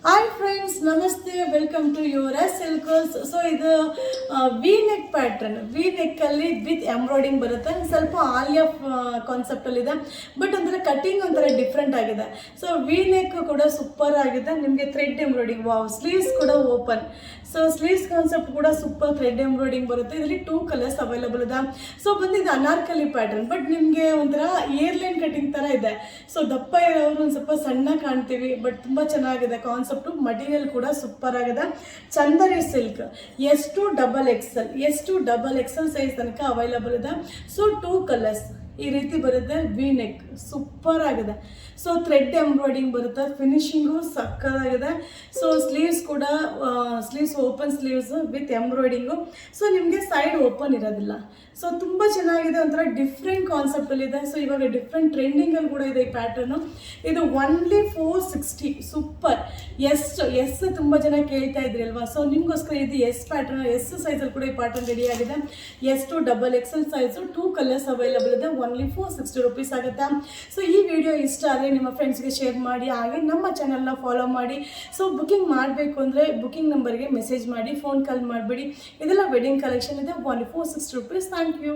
Hi friends, ನಮಸ್ತೆ. Welcome to Yuvaraj Silks. So ಇದು V neck pattern, V ನೆಕ್ಕಲ್ಲಿ ವಿತ್ ಎಂಬ್ರಾಯ್ಡಿಂಗ್ ಬರುತ್ತೆ. ಸ್ವಲ್ಪ ಆಲಿಯಾ ಕಾನ್ಸೆಪ್ಟಲ್ಲಿದೆ, ಬಟ್ ಒಂಥರ ಕಟಿಂಗ್ ಒಂಥರ ಡಿಫ್ರೆಂಟ್ ಆಗಿದೆ. ಸೊ ವಿ ನೆಕ್ ಕೂಡ ಸೂಪರ್ ಆಗಿದೆ. ನಿಮಗೆ ಥ್ರೆಡ್ ಎಂಬ್ರಾಯ್ಡಿಂಗ್, ವಾವ್. ಸ್ಲೀವ್ಸ್ ಕೂಡ ಓಪನ್. ಸೊ ಸ್ಲೀವ್ಸ್ ಕಾನ್ಸೆಪ್ಟ್ ಕೂಡ ಸೂಪರ್ ಥ್ರೆಡ್ ಎಂಬ್ರಾಯ್ಡಿಂಗ್ ಬರುತ್ತೆ. ಇದರಲ್ಲಿ 2 ಕಲರ್ಸ್ ಅವೈಲಬಲ್ ಇದೆ. ಸೊ ಬಂದಿದ್ದು ಅನಾರ್ಕಲಿ ಪ್ಯಾಟರ್ನ್, ಬಟ್ ನಿಮಗೆ ಒಂಥರ ಏರ್ಲೈನ್ ಕಟಿಂಗ್ ಥರ ಇದೆ. ಸೊ ದಪ್ಪ ಇರೋರು ಒಂದು ಸ್ವಲ್ಪ ಸಣ್ಣ ಕಾಣ್ತೀವಿ, ಬಟ್ ತುಂಬ ಚೆನ್ನಾಗಿದೆ ಕಾನ್ಸೆಪ್ಟ್. ಮಟೀರಿಯಲ್ ಕೂಡ ಸೂಪರ್ ಆಗಿದೆ. ಚಂದರಿ ಸಿಲ್ಕ್ S2XL ಸೈಜ್ ತನಕ ಅವೈಲಬಲ್ ಇದೆ. ಸೊ 2 ಕಲರ್ಸ್ ಈ ರೀತಿ ಬರುತ್ತೆ. ವಿ ನೆಕ್ ಸೂಪರ್ ಆಗಿದೆ. ಸೊ ಥ್ರೆಡ್ ಎಂಬ್ರಾಯ್ಡಿಂಗ್ ಬರುತ್ತೆ, ಫಿನಿಶಿಂಗು ಸಕ್ಕತ್ತಾಗಿದೆ. ಸೊ ಸ್ಲೀವ್ಸ್ ಕೂಡ sleeves open sleeves with embroidering. So ನಿಮಗೆ ಸೈಡ್ ಓಪನ್ ಇರೋದಿಲ್ಲ. ಸೊ ತುಂಬ ಚೆನ್ನಾಗಿದೆ, ಒಂಥರ ಡಿಫ್ರೆಂಟ್ ಕಾನ್ಸೆಪ್ಟಲ್ಲಿದೆ. ಸೊ ಇವಾಗ ಡಿಫ್ರೆಂಟ್ ಟ್ರೆಂಡಿಂಗಲ್ಲಿ ಕೂಡ ಇದೆ ಈ ಪ್ಯಾಟರ್ನು. ಇದು ಓನ್ಲಿ 460. ಸೂಪರ್. ಎಸ್ ತುಂಬ ಜನ ಕೇಳ್ತಾ ಇದ್ರಿ ಅಲ್ವಾ. ಸೊ ನಿಮಗೋಸ್ಕರ ಇದು ಎಸ್ ಪ್ಯಾಟರ್ನ್, ಎಸ್ ಸೈಜಲ್ಲಿ ಕೂಡ ಈ ಪ್ಯಾಟರ್ನ್ ರೆಡಿ ಆಗಿದೆ. S2XL ಸೈಜು 2 ಕಲರ್ಸ್ ಅವೈಲಬಲ್ ಇದೆ. ಓನ್ಲಿ 460 rupees ಆಗುತ್ತೆ. ಸೊ ಈ ವಿಡಿಯೋ ಇಷ್ಟ ಆದರೆ ನಿಮ್ಮ ಫ್ರೆಂಡ್ಸ್ಗೆ ಶೇರ್ ಮಾಡಿ, ಹಾಗೆ ನಮ್ಮ ಚಾನಲ್ನ ಫಾಲೋ ಮಾಡಿ. ಸೊ ಬುಕಿಂಗ್ ಮಾಡಬೇಕು ಅಂದರೆ ಬುಕಿಂಗ್ ನಂಬರ್ಗೆ ಮೆಸೇಜ್ ಮಾಡಿ, ಫೋನ್ ಕಾಲ್ ಮಾಡಬೇಡಿ. ಇದೆಲ್ಲ ವೆಡ್ಡಿಂಗ್ ಕಲೆಕ್ಷನ್ ಇದೆ. Only 460 rupees. Thank you.